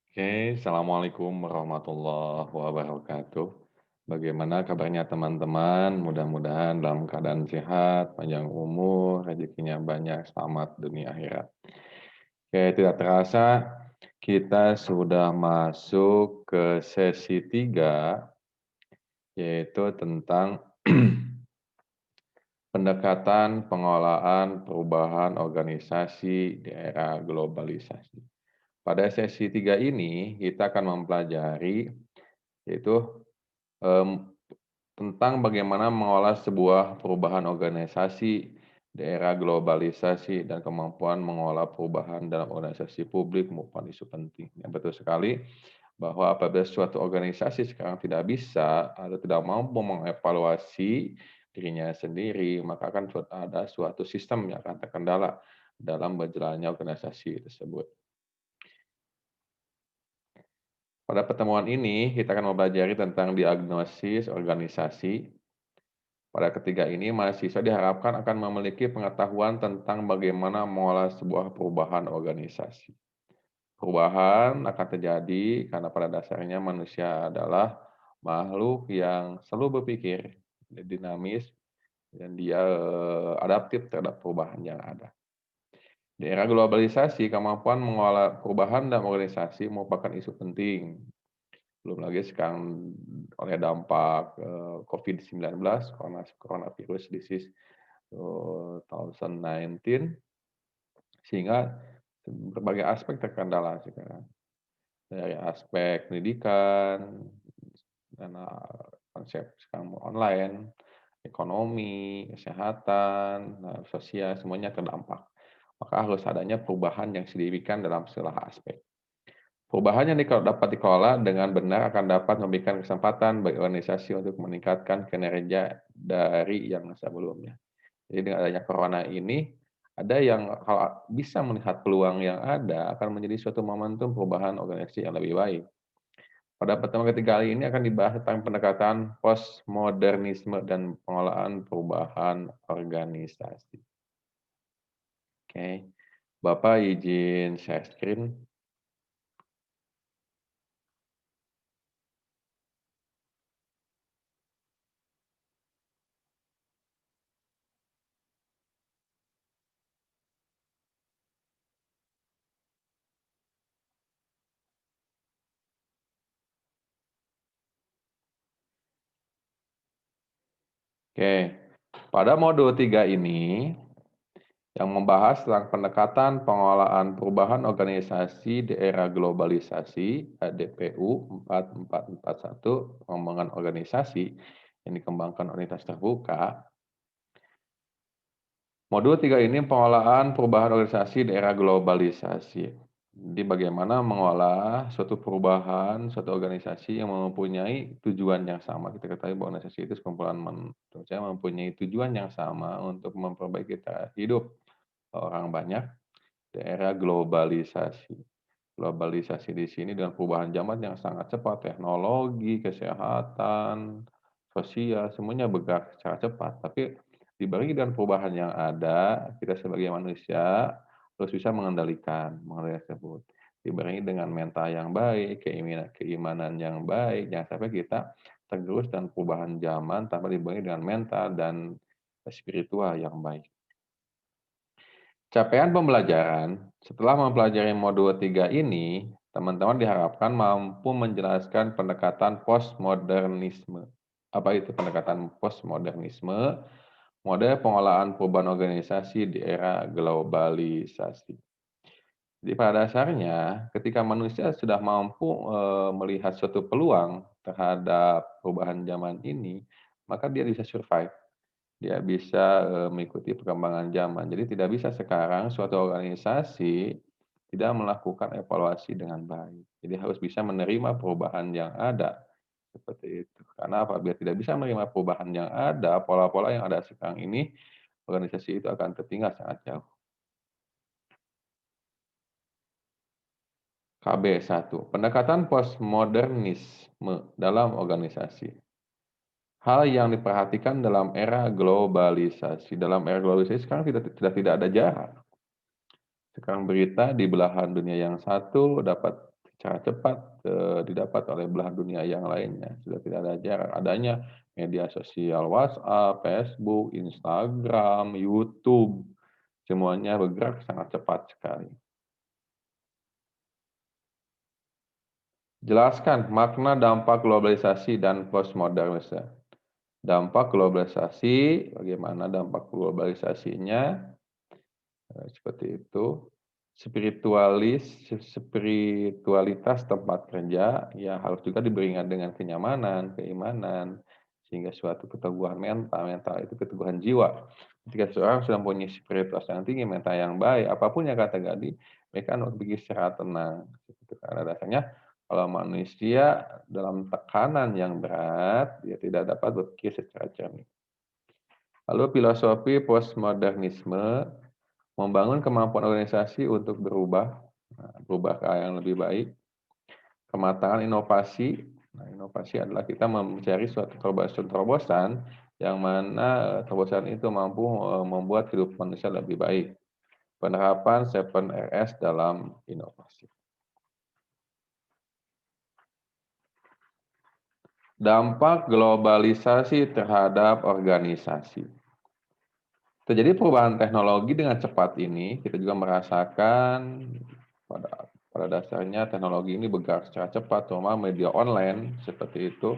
Oke, Assalamualaikum warahmatullahi wabarakatuh. Bagaimana kabarnya teman-teman? Mudah-mudahan dalam keadaan sehat, panjang umur, rezekinya banyak, selamat dunia akhirat. Oke, tidak terasa kita sudah masuk ke sesi 3, yaitu tentang pendekatan pengelolaan perubahan organisasi di era globalisasi. Pada sesi 3 ini, kita akan mempelajari yaitu Mmm, tentang bagaimana mengolah sebuah perubahan organisasi di era globalisasi dan kemampuan mengolah perubahan dalam organisasi publik maupun isu penting. Ya, betul sekali bahwa apabila suatu organisasi sekarang tidak bisa atau tidak mampu mengevaluasi dirinya sendiri, maka akan ada suatu sistem yang akan terkendala dalam berjalannya organisasi tersebut. Pada pertemuan ini, kita akan mempelajari tentang diagnosis organisasi. Pada ketiga ini, mahasiswa diharapkan akan memiliki pengetahuan tentang bagaimana mengolah sebuah perubahan organisasi. Perubahan akan terjadi karena pada dasarnya manusia adalah makhluk yang selalu berpikir, dinamis, dan dia adaptif terhadap perubahan yang ada. Di era globalisasi, kemampuan mengolah perubahan dalam organisasi merupakan isu penting. Belum lagi sekarang oleh dampak COVID-19, coronavirus disease 2019, sehingga berbagai aspek terkendala sekarang. Dari aspek pendidikan, dan konsep sekarang online, ekonomi, kesehatan, sosial, semuanya terdampak. Maka harus adanya perubahan yang signifikan dalam segala aspek. Perubahan yang dapat dikelola dengan benar akan dapat memberikan kesempatan bagi organisasi untuk meningkatkan kinerja dari yang sebelumnya. Jadi dengan adanya corona ini, ada yang kalau bisa melihat peluang yang ada akan menjadi suatu momentum perubahan organisasi yang lebih baik. Pada pertemuan ketiga kali ini akan dibahas tentang pendekatan postmodernisme dan pengelolaan perubahan organisasi. Oke, Bapak izin share screen. Oke, pada modul 3 ini yang membahas tentang pendekatan pengelolaan perubahan organisasi di era globalisasi, DPU 4441, pengembangan organisasi yang dikembangkan Universitas Terbuka. Modul 3 ini pengelolaan perubahan organisasi di era globalisasi. Jadi bagaimana mengolah suatu perubahan, suatu organisasi yang mempunyai tujuan yang sama. Kita ketahui bahwa organisasi itu sekumpulan manusia mempunyai tujuan yang sama untuk memperbaiki taraf hidup orang banyak di era globalisasi. Globalisasi di sini dengan perubahan zaman yang sangat cepat, teknologi, kesehatan, sosial, semuanya bergerak secara cepat. Tapi dibalik dengan perubahan yang ada, kita sebagai manusia harus bisa mengendalikan tersebut. Dibarengi dengan mental yang baik, keimanan yang baik, jangan sampai kita tergerus dan perubahan zaman tanpa dibarengi dengan mental dan spiritual yang baik. Capaian pembelajaran, setelah mempelajari modul 3 ini, teman-teman diharapkan mampu menjelaskan pendekatan postmodernisme. Apa itu pendekatan postmodernisme? Model pengolahan perubahan organisasi di era globalisasi. Jadi pada dasarnya, ketika manusia sudah mampu melihat suatu peluang terhadap perubahan zaman ini, maka dia bisa survive. Dia bisa, mengikuti perkembangan zaman. Jadi tidak bisa sekarang suatu organisasi tidak melakukan evaluasi dengan baik. Jadi harus bisa menerima perubahan yang ada, seperti itu. Karena apabila tidak bisa menerima perubahan yang ada, pola-pola yang ada sekarang ini, organisasi itu akan tertinggal sangat jauh. KB1, pendekatan postmodernisme dalam organisasi. Hal yang diperhatikan dalam era globalisasi. Dalam era globalisasi sekarang tidak ada jarak. Sekarang berita di belahan dunia yang satu dapat secara cepat, didapat oleh belahan dunia yang lainnya. Sudah tidak ada jarak. Adanya media sosial WhatsApp, Facebook, Instagram, YouTube, semuanya bergerak sangat cepat sekali. Jelaskan makna dampak globalisasi dan postmodernisme. Dampak globalisasi, bagaimana dampak globalisasinya, seperti itu. Spiritualitas tempat kerja, ya harus juga diberikan dengan kenyamanan, keimanan, sehingga suatu keteguhan mental itu keteguhan jiwa. Ketika seseorang sudah mempunyai spiritualitas yang tinggi, mental yang baik, apapun yang kata terjadi, mereka akan berpikir secara tenang. Gitu. Karena dasarnya kalau manusia dalam tekanan yang berat, dia tidak dapat berpikir secara jernih. Lalu filosofi postmodernisme membangun kemampuan organisasi untuk berubah ke arah yang lebih baik. Kematangan inovasi. Nah, inovasi adalah kita mencari suatu terobosan-terobosan yang mana terobosan itu mampu membuat hidup manusia lebih baik. Penerapan 7RS dalam inovasi. Dampak globalisasi terhadap organisasi. Terjadi perubahan teknologi dengan cepat ini, kita juga merasakan pada dasarnya teknologi ini bergerak secara cepat, terutama media online seperti itu.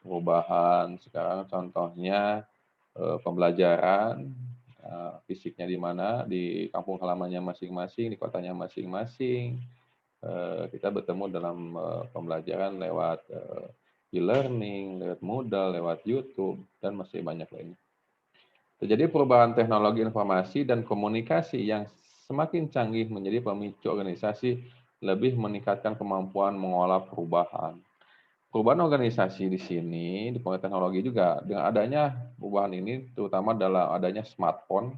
Perubahan sekarang contohnya pembelajaran fisiknya di mana, di kampung halamannya masing-masing, di kotanya masing-masing. Kita bertemu dalam pembelajaran lewat e-learning, lewat Moodle, lewat YouTube, dan masih banyak lainnya. Terjadi perubahan teknologi informasi dan komunikasi yang semakin canggih menjadi pemicu organisasi lebih meningkatkan kemampuan mengolah perubahan. Perubahan organisasi di sini, di pengembangan teknologi juga, dengan adanya perubahan ini, terutama dalam adanya smartphone,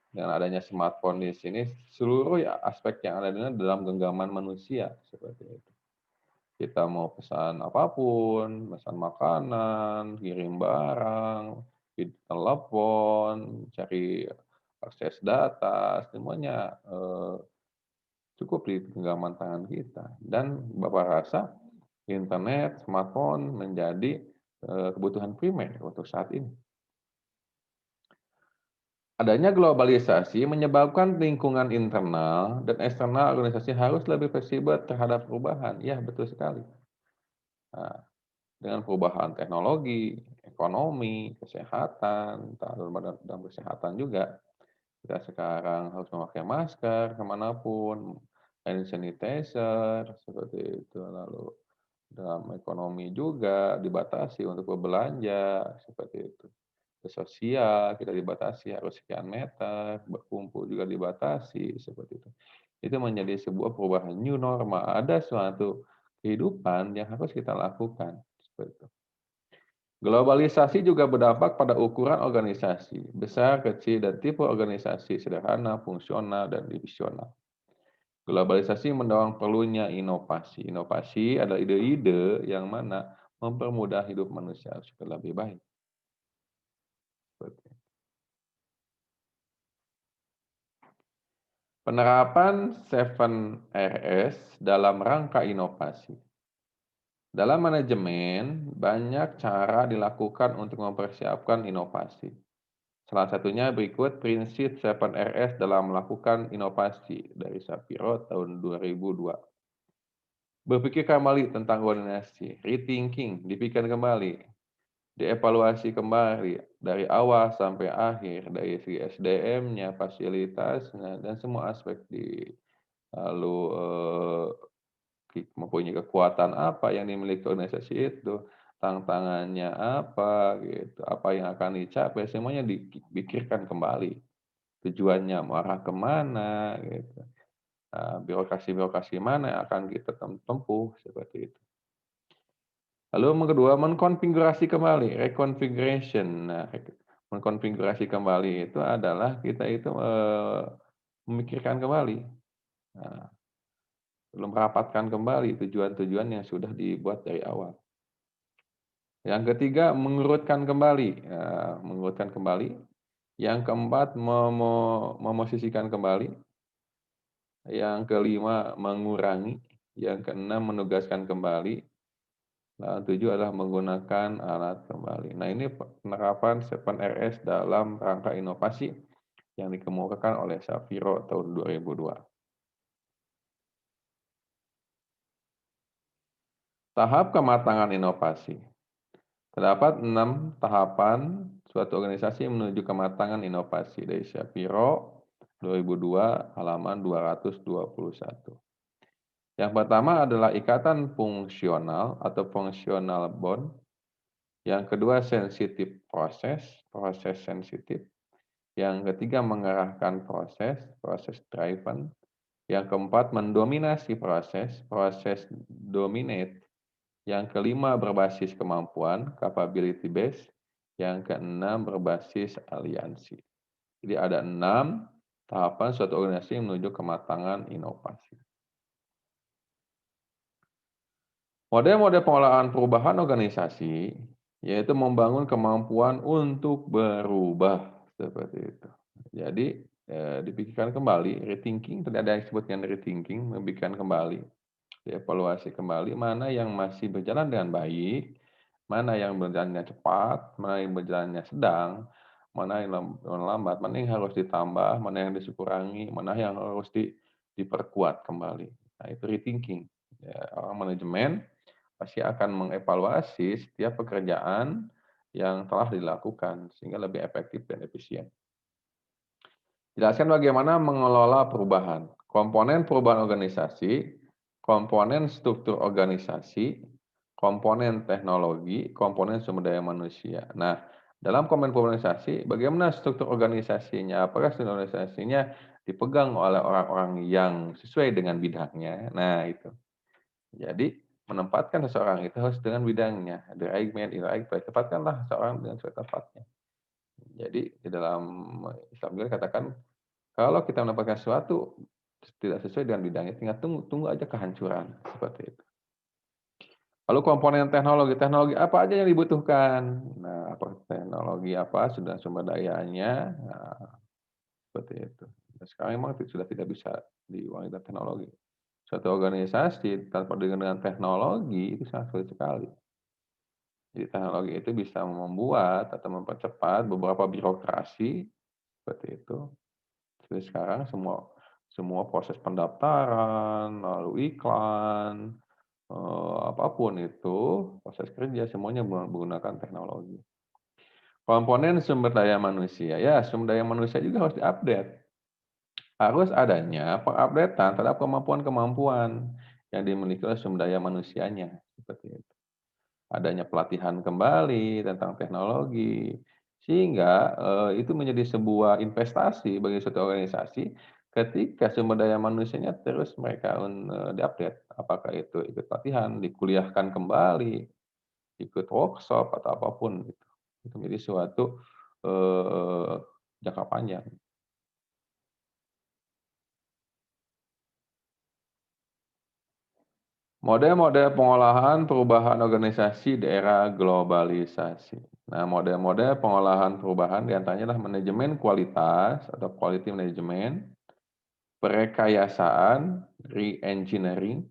dengan adanya smartphone di sini, seluruh aspek yang ada dalam genggaman manusia, seperti itu. Kita mau pesan apapun, pesan makanan, kirim barang, telepon, cari akses data, semuanya cukup di genggaman tangan kita. Dan Bapak rasa internet, smartphone menjadi kebutuhan primer untuk saat ini. Adanya globalisasi menyebabkan lingkungan internal dan eksternal organisasi harus lebih fleksibel terhadap perubahan. Ya, betul sekali. Nah, dengan perubahan teknologi, ekonomi, kesehatan, dalam kesehatan juga, kita sekarang harus memakai masker kemanapun, hand sanitizer, seperti itu. Lalu dalam ekonomi juga dibatasi untuk berbelanja, seperti itu. Sosial kita dibatasi harus sekian meter, berkumpul juga dibatasi, seperti itu. Itu menjadi sebuah perubahan new normal. Ada suatu kehidupan yang harus kita lakukan, seperti itu. Globalisasi juga berdampak pada ukuran organisasi, besar, kecil, dan tipe organisasi, sederhana, fungsional, dan divisional. Globalisasi mendorong perlunya inovasi. Inovasi adalah ide-ide yang mana mempermudah hidup manusia supaya lebih baik. Penerapan 7RS dalam rangka inovasi. Dalam manajemen, banyak cara dilakukan untuk mempersiapkan inovasi. Salah satunya berikut prinsip 7RS dalam melakukan inovasi dari Shapiro tahun 2002. Berpikir kembali tentang koordinasi, rethinking, dipikirkan kembali, dievaluasi kembali dari awal sampai akhir, dari segi SDM-nya, fasilitasnya, dan semua aspek lalu mempunyai kekuatan apa yang dimiliki organisasi itu, tantangannya apa, gitu, apa yang akan dicapai, semuanya dipikirkan kembali. Tujuannya mau arah kemana, gitu. Birokrasi-birokrasi mana yang akan kita tempuh, seperti itu. Lalu yang kedua, mengkonfigurasi kembali, reconfiguration. Nah, mengkonfigurasi kembali itu adalah kita itu memikirkan kembali. Nah, merapatkan kembali tujuan-tujuan yang sudah dibuat dari awal. Yang ketiga, mengurutkan kembali. Ya, mengurutkan kembali. Yang keempat, memosisikan kembali. Yang kelima, mengurangi. Yang keenam, menugaskan kembali. Nah, tujuh adalah menggunakan alat kembali. Nah, ini penerapan 7RS dalam rangka inovasi yang dikemukakan oleh Shapiro tahun 2002. Tahap kematangan inovasi. Terdapat 6 tahapan suatu organisasi menuju kematangan inovasi dari Shapiro 2002 halaman 221. Yang pertama adalah ikatan fungsional atau functional bond. Yang kedua sensitif proses, proses sensitif. Yang ketiga mengarahkan proses, proses driven. Yang keempat mendominasi proses, proses dominate. Yang kelima berbasis kemampuan, capability based. Yang keenam berbasis aliansi. Jadi ada 6 tahapan suatu organisasi menuju kematangan inovasi. Model-model pengolahan perubahan organisasi yaitu membangun kemampuan untuk berubah seperti itu. Jadi dipikirkan kembali, rethinking, tadi ada yang disebutkan rethinking, memikirkan kembali, dievaluasi kembali mana yang masih berjalan dengan baik, mana yang berjalannya cepat, mana yang berjalannya sedang, mana yang lambat, mana yang harus ditambah, mana yang dikurangi, mana yang harus diperkuat kembali. Nah, itu rethinking. Ya, orang manajemen pasti akan mengevaluasi setiap pekerjaan yang telah dilakukan sehingga lebih efektif dan efisien. Jelaskan bagaimana mengelola perubahan. Komponen perubahan organisasi, komponen struktur organisasi, komponen teknologi, komponen sumber daya manusia. Nah, dalam komponen organisasi, bagaimana struktur organisasinya? Apakah struktur organisasinya dipegang oleh orang-orang yang sesuai dengan bidangnya? Nah, itu. Jadi, menempatkan seseorang itu harus dengan bidangnya. The right man in the right place. Tempatkanlah seseorang dengan sesuai tempatnya. Jadi, di dalam Islam juga katakan, kalau kita mendapatkan sesuatu tidak sesuai dengan bidangnya, tinggal tunggu aja kehancuran. Seperti itu. Lalu komponen teknologi. Teknologi apa aja yang dibutuhkan? Nah, teknologi apa, sudah sumber dayanya, nah, seperti itu. Nah, sekarang memang sudah tidak bisa diwakili teknologi. Suatu organisasi tanpa dengan teknologi itu sangat sulit sekali. Jadi teknologi itu bisa membuat atau mempercepat beberapa birokrasi seperti itu. Jadi sekarang semua semua proses pendaftaran, lalu iklan, apapun itu, proses kerja semuanya menggunakan teknologi. Komponen sumber daya manusia, ya sumber daya manusia juga harus diupdate. Harus adanya pengupdatean terhadap kemampuan-kemampuan yang dimiliki oleh sumber daya manusianya, seperti itu. Adanya pelatihan kembali tentang teknologi, sehingga itu menjadi sebuah investasi bagi suatu organisasi ketika sumber daya manusianya terus mereka di-update. Apakah itu ikut pelatihan, dikuliahkan kembali, ikut workshop atau apapun gitu. Itu menjadi suatu jangka panjang. Model-model pengolahan perubahan organisasi di era globalisasi. Nah, model-model pengolahan perubahan diantaranya adalah manajemen kualitas atau quality management, perekayasaan, re-engineering,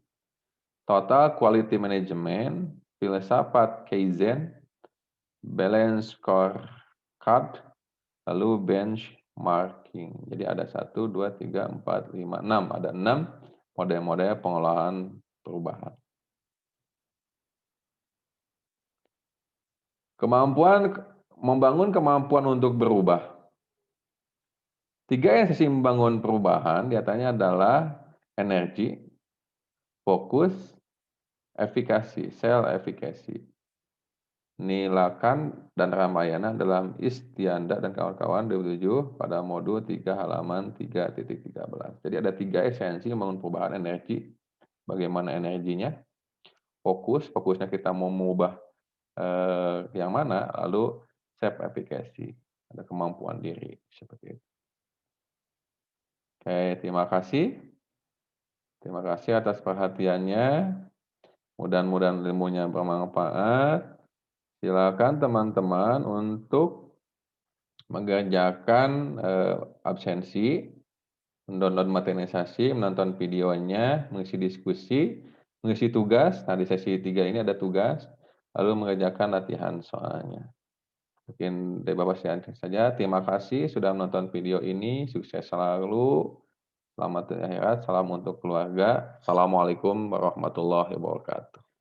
total quality management, filsafat Kaizen, balance scorecard, lalu benchmarking. Jadi ada 1, 2, 3, 4, 5, 6. Ada 6 model-model pengolahan perubahan. Membangun kemampuan untuk berubah. 3 esensi membangun perubahan diantaranya adalah energi, fokus, efikasi, sel efikasi. Nilakan dan Ramayana dalam Istianda dan kawan-kawan 2007 pada modul 3 halaman 3.13. Jadi ada 3 esensi membangun perubahan: energi, bagaimana energinya, fokusnya kita mau mengubah yang mana, lalu self efficacy, ada kemampuan diri seperti itu. Oke, terima kasih. Terima kasih atas perhatiannya. Mudah-mudahan ilmunya bermanfaat. Silakan teman-teman untuk mengerjakan absensi mendownload materialisasi, menonton videonya, mengisi diskusi, mengisi tugas. Nah, di sesi 3 ini ada tugas, lalu mengerjakan latihan soalnya. Mungkin dari Bapak sekian saja. Terima kasih sudah menonton video ini. Sukses selalu. Selamat di akhirat. Salam untuk keluarga. Assalamualaikum warahmatullahi wabarakatuh.